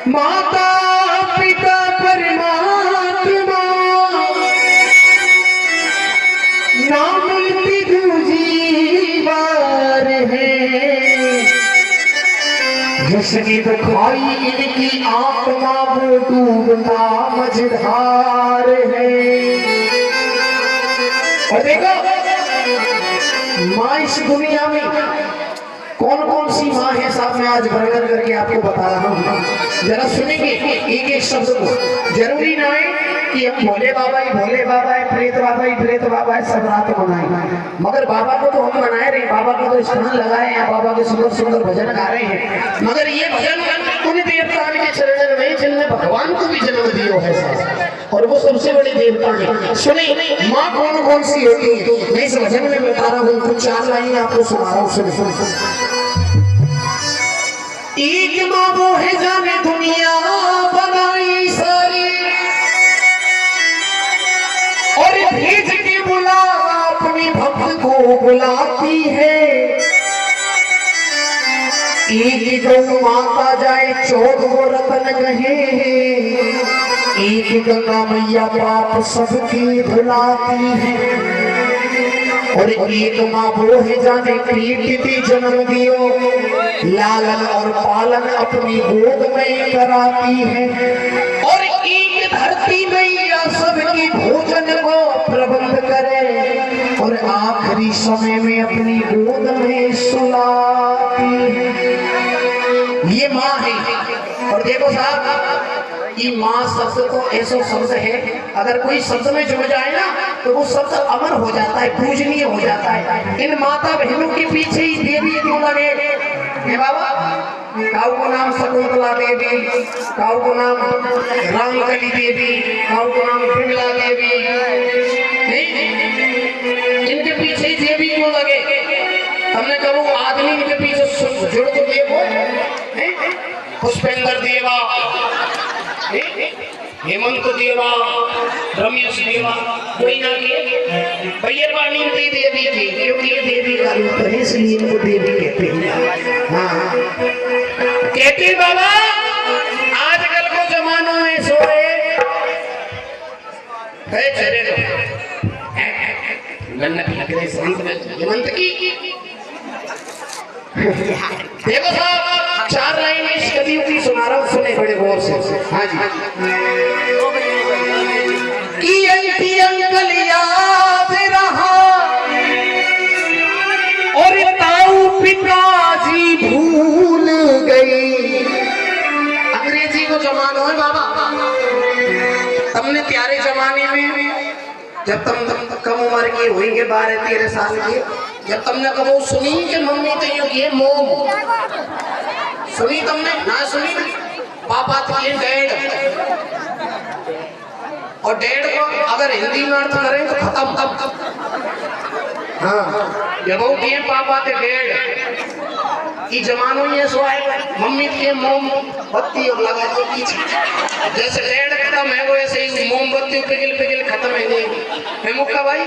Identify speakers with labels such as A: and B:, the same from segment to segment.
A: माता पिता परमात्मा नाम दूजी बार है, जिसकी दुखाई इनकी आत्मा वो डूबता मझधार है। और देखो माँ इस दुनिया में कौन कौन सी माँ है साहब, मैं आज वर्णन करके आपको बता रहा हूँ। जरा सुनेंगे एक एक शब्द को। जरूरी ना है कि हम भोले बाबा ही प्रेत बाबा ही सब रात मनाए, मगर बाबा को तो हम मनाए रहे, बाबा को तो स्थान लगाए हैं, बाबा के सुंदर सुंदर भजन गा रहे हैं। मगर ये भजन उन देवता के चरण में जिनने भगवान को भी जन्म दिया है साहब, और वो सबसे बड़ी देवता है। सुने माँ कौन कौन सी होती है, मैं इस भजन में बता रहा हूँ। कुछ 4 लाइन आपको सुना रहा हूँ, सुने। एक माँ वो है जाने दुनिया बनाई सारी, और भेज के बुला अपने भक्त को बुलाती है। एक गौ माता जाए 14 रतन कहे, एक गंगा मैया पाप सबकी धुलाती है। और एक माँ वो है जाने पीटती जन्म दियो, लालन और पालन अपनी गोद में कराती है। और एक धरती मैया सबकी भोजन को प्रबंध करे, और आखिरी समय में अपनी गोद में सुलाती है। ये माँ है। और देखो साहब, ये माँ शब्द तो ऐसा शब्द है, अगर कोई शब्द में जुड़ जाए ना तो वो शब्द अमर हो जाता है, पूजनीय हो जाता है। इन माता बहनों के पीछे ही देवी क्यों लगे हे बाबा? काऊ को नाम शकुंतला देवी, काऊ को नाम रामकली देवी, काऊ को नाम बिमला देवी, इनके पीछे देवी क्यों लगे? हमने कहा वो आदमी इनके पीछे जुड़ तो देखो, पुष्पेंद्र देवा, हेमंत देवा, रमेश देवा, कोई ना के भैरवानी देवी थी, क्योंकि ये देवी का रूप है इसलिए इनको देवी कहते हैं। हाँ कहते बाबा आजकल को जमानों में सोए चले लग रहे शरीर में हेमंत की। देखो साहब 4 लाइन इस कवियों की सुना रहा हूँ, सुने बड़े गौर से। हाँ जी। कि अंकल याद रहा और ताऊ पिताजी भूल गई। अंग्रेजी को जमाना है बाबा, तुमने प्यारे जमाने में जब तुम कम उम्र की होंगे 12-13 साल के, जब तुमने कबो सुनी कि मम्मी तो यूं किए मोम, सुनी तुमने? ना सुनी। पापा तो ये डैड, और डैड को अगर हिंदी में अर्थ करें तो खत्म तब। हाँ जब वो किए पापा थे डैड, ये जमानो ये सो है मम्मी के मोम बत्ती और लगा दो पीछे, जैसे डैड खत्म है वो ऐसे ही मोमबत्ती पिघल खत्म है। नहीं मुक्का भाई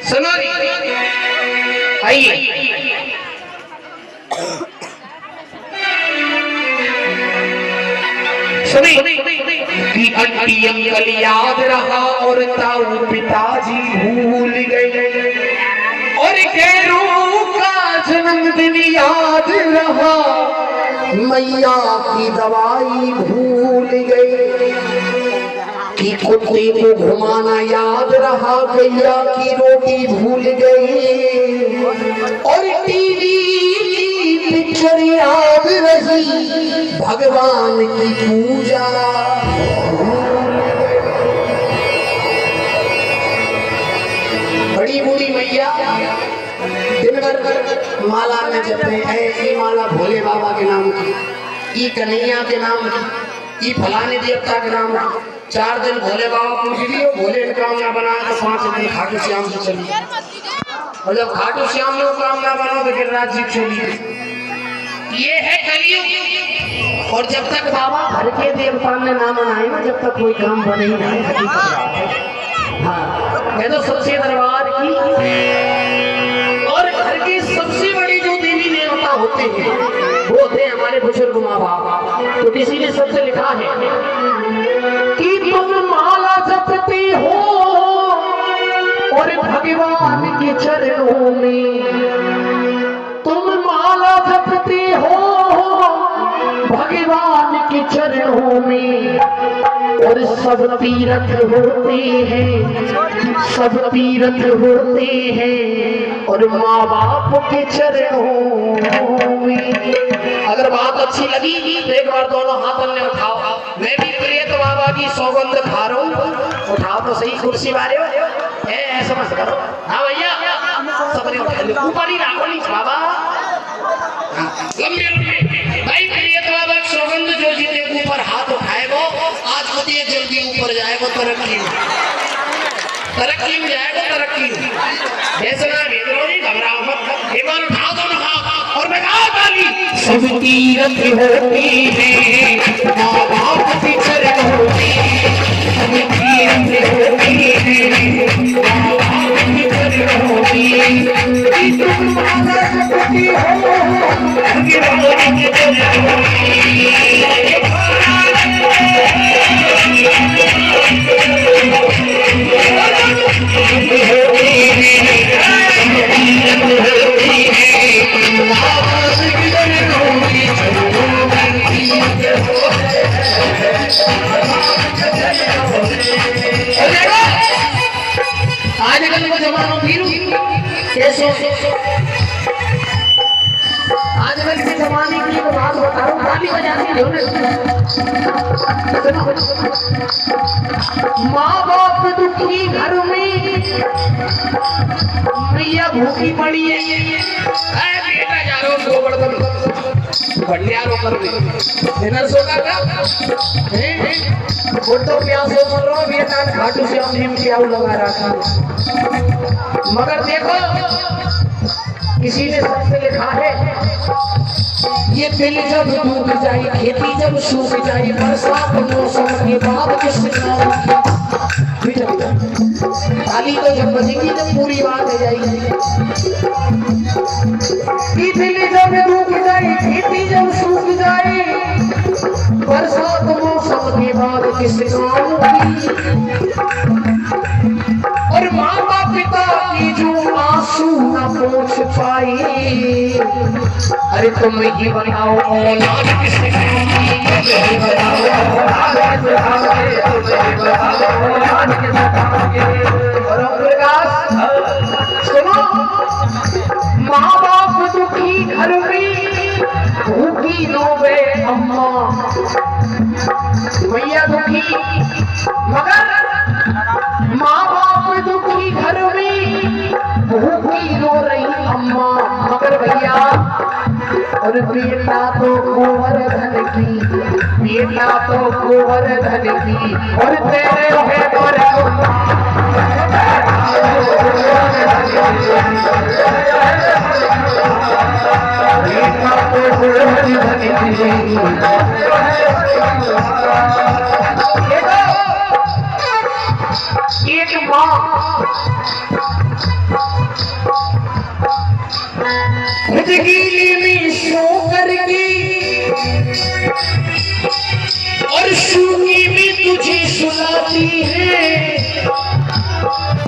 A: सुनो आइए। सुनी कि आंटी अंकल याद रहा और ताऊ पिताजी भूल गए, और गैरों का जन्मदिन याद रहा, मैया की दवाई भूल गई। कि कुत्ते को घुमाना याद रहा, गैया की रोटी भूल गई, और टीवी की पिक्चर याद रही, भगवान की पूजा। बड़ी बूढ़ी मैया दिन भर माला में जपे है, ये माला भोले बाबा के नाम की, ये कन्हैया के नाम की, ये फलाने देवता के नाम की। 4 दिन भोले बाबा पूछ लियो, भोले ने कामना बनाया तो 5 दिन खाटू श्याम से चली, और जब खाटू श्याम ने कामना बना तो गिरिराज जी चली। ये है कलयुग। और जब तक बाबा घर के देवता ने नाम मनाए ना, जब तक कोई काम बने ही नहीं। हाँ मैं तो सबसे दरबार की और घर की सबसे बड़ी जो देवी देवता होते हैं वो होते हैं हमारे हमारे बुजुर्ग माँ बाप, तो किसी ने सबसे लिखा है कि तुम माला जपते हो और भगवान के चरणों में, तुम माला जपते हो भगवान के चरणों में, और सब तीर्थ होते हैं, सब तीर्थ होते हैं और माँ बाप के चरणों में। अगर बात अच्छी लगी तो एक बार दोनों हाथ में उठाओ। मैं भी प्रियत बाबा की सौगंध खा रहा हूँ। उठाओ तो सही, कुर्सी वाले ऐसा मत करो। हाँ भैया, सबने उठा लो, ऊपर ही रखो नीचे बाबा, लंबे लंबे। भाई प्रियत बाबा की सौगंध जो जितने ऊपर हाथ उठाए वो आज खुद ये जल्दी ऊपर जाएगा, तरक्की तरक्की में जाएगा, तरक्की ऐसा ना भेदो, घबराओ मत। एक बार उठाओ दोनों हाथ और मैं ताली। सब तीर्थ होते हैं माँ बाप के चरणों में, सब तीर्थ होते हैं माँ बाप के चरणों में, कि तुम माला जपते हो भगवान के चरणों आजकल का जमाना कैसे, आजकल के जमाने की बात बता रहा हूँ। ताली बजाती हो माँ बाप दुखी घर में, मैया भूखी पड़ी है, बेटा जा रहा हूँ गोबर भंडियारों कर सोना का फोटो प्यासे बोल रहा हूँ, बेटा घाटू से हमने क्या लगा रखा। मगर देखो किसी ने सबसे लिखा है, ये दिल जब डूब जाए, खेती जब सूख जाए, बरसात मौसम के बाद किस ताली तो जब बजेगी जब पूरी बात हो जाएगी। कि दिल जब डूब जाए, खेती जब सूख जाए, बरसात मौसम के बाद किस काम की, और माता पिता की जो आंसू न पोंछ पाए, अरे तुम ही बनाओ औलाद किस काम की, सुनो माँ बाप दुखी घर में, भूखी रोवे अम्मा, मैया दुखी मगर माँ बाप दुखी घर में, भूखी रो रही अम्मा, मगर भैया और बेटा तो गोवर्धन की, बेटा तो गोवर्धन की, और तेरे है एक माँ खुदगीली में सो करके और सूगी में तुझे सुलाती है,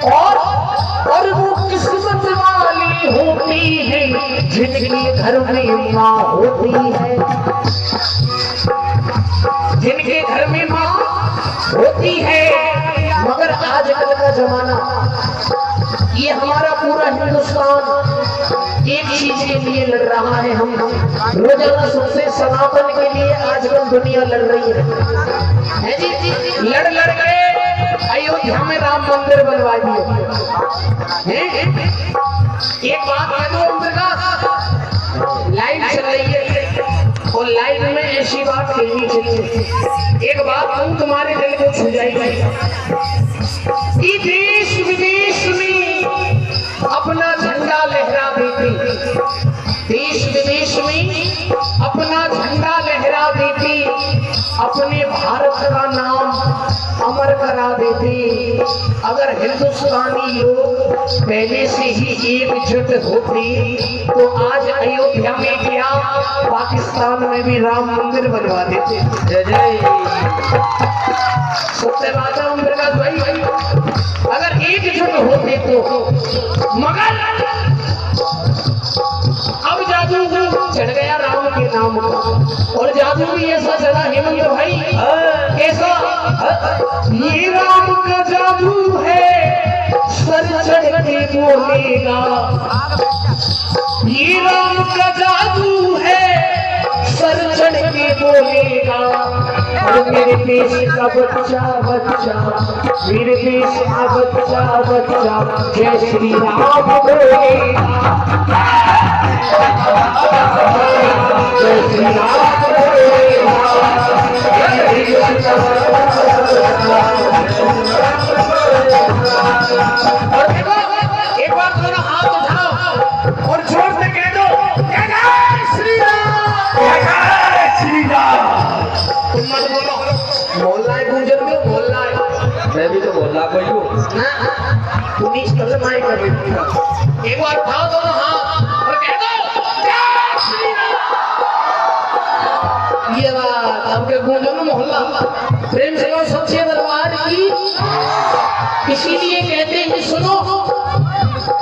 A: और वो किस्मत वाली होती है जिनके घर में माँ होती है, जिनके घर में माँ होती है। मगर आजकल का जमाना, ये हमारा पूरा हिंदुस्तान एक चीज के लिए लड़ रहा है। हम रोजाना सबसे सनातन के लिए आजकल दुनिया लड़ रही है जी। लड़ लड़ के अयोध्या में राम मंदिर बनवा दिए। एक बात कह दो, लाइव चल रही है और लाइव में ऐसी बात कहनी चाहिए। एक बात कहूं तुम्हारे दिल को छू जाएगी कि देश विदेश में अपना झंडा लहरा देती, देश विदेश में अपना झंडा लहरा देती अपने भारत का नाम अमर करा देते अगर हिंदुस्तानी लोग पहले से ही एकजुट होते तो आज अयोध्या में क्या पाकिस्तान में भी राम मंदिर बनवा देते। जय जय सत्य बात है प्रकाश भाई, अगर एकजुट होते तो। मगर अब जादू चढ़ गया राम के नाम को, और जादू भी ऐसा चला हेमंत भाई, कैसा ये राम का जादू है सर चढ़ के बोलेगा, ये राम का जादू है सर चढ़ के बोलेगा। और मेरे देश का बच्चा बच्चा, मेरे देश का बच्चा बच्चा जय श्री राम बोलेगा, जय श्री राम बोलेगा। और देखो एक बार दोनों हाथ उठाओ और जोर से कह दो जय श्री राम, जय श्री राम। तुम मत बोलो, मोहल्ला है गुंजन में, मोहल्ला है,
B: मैं भी तो बोल रहा कोई हूँ
A: ना तुम इस तरह माई कर रहे। एक बार उठाओ दोनों हाथ और कह दो जय श्री राम। ये बात आपके गुंजन मोहल्ला प्रेम से सच्चे दरबार की, इसीलिए कहते हैं सुनो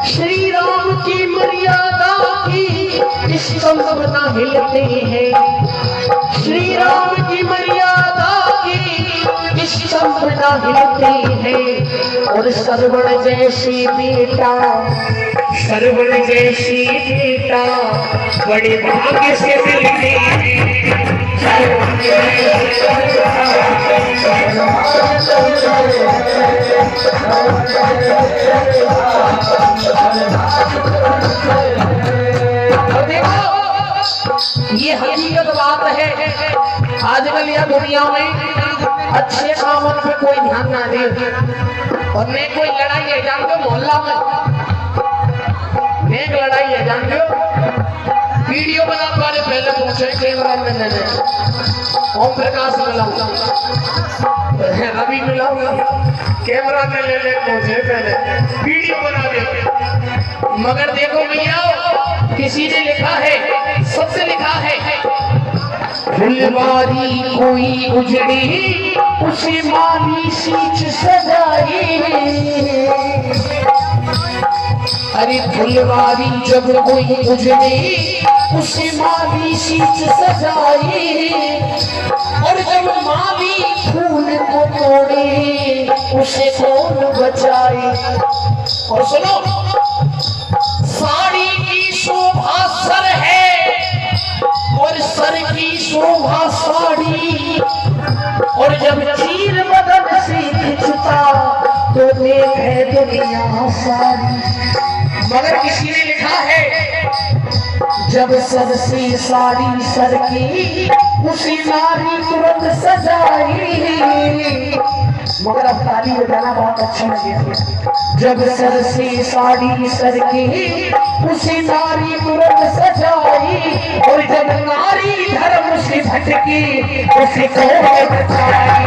A: श्री राम की मर्यादा की स्तंभ ना हिलते हैं, श्री राम की मर्यादा की स्तंभ ना हिलते हैं। और सरवण जैसी बेटा, सरवण जैसी बेटा बड़े भाग्य से मिलते हैं। ये हकीकत बात है। आजकल यह दुनिया में अच्छे कामों पे कोई ध्यान ना दे, और न कोई लड़ाई है जानते हो मोहल्ला में, नेक लड़ाई है जानते हो। वीडियो बनाने वाले पहले पहुंचे कैमरा मैन ने ओम प्रकाश मिला, रवि मिला, कैमरा में ले पहुंचे पहले वीडियो बना दे। मगर देखो भैया किसी ने लिखा है, सबसे लिखा है फुलवारी कोई उजड़ी उसे माली सींच सजाई। अरे फुलवारी जब कोई उजड़ी उसे माली सींच सजाई, और जब माली फूल को तोड़े उसे कौन बचाए। और सुनो साड़ी की शोभा सर है और सर की शोभा साड़ी, और जब चीर बदन से खिंचता तो देख है दुनिया सारी। मगर किसी ने लिखा है जब सर से साड़ी सर की उसी नारी तुरंत सजाई। मगर अब ताली बजाना बहुत अच्छा लगे। जब सर से साड़ी सर की उसी नारी तुरंत सजाई, और जब नारी धर्म से भटकी उसे कौन बचाए।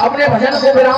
A: अपने भजन को विराम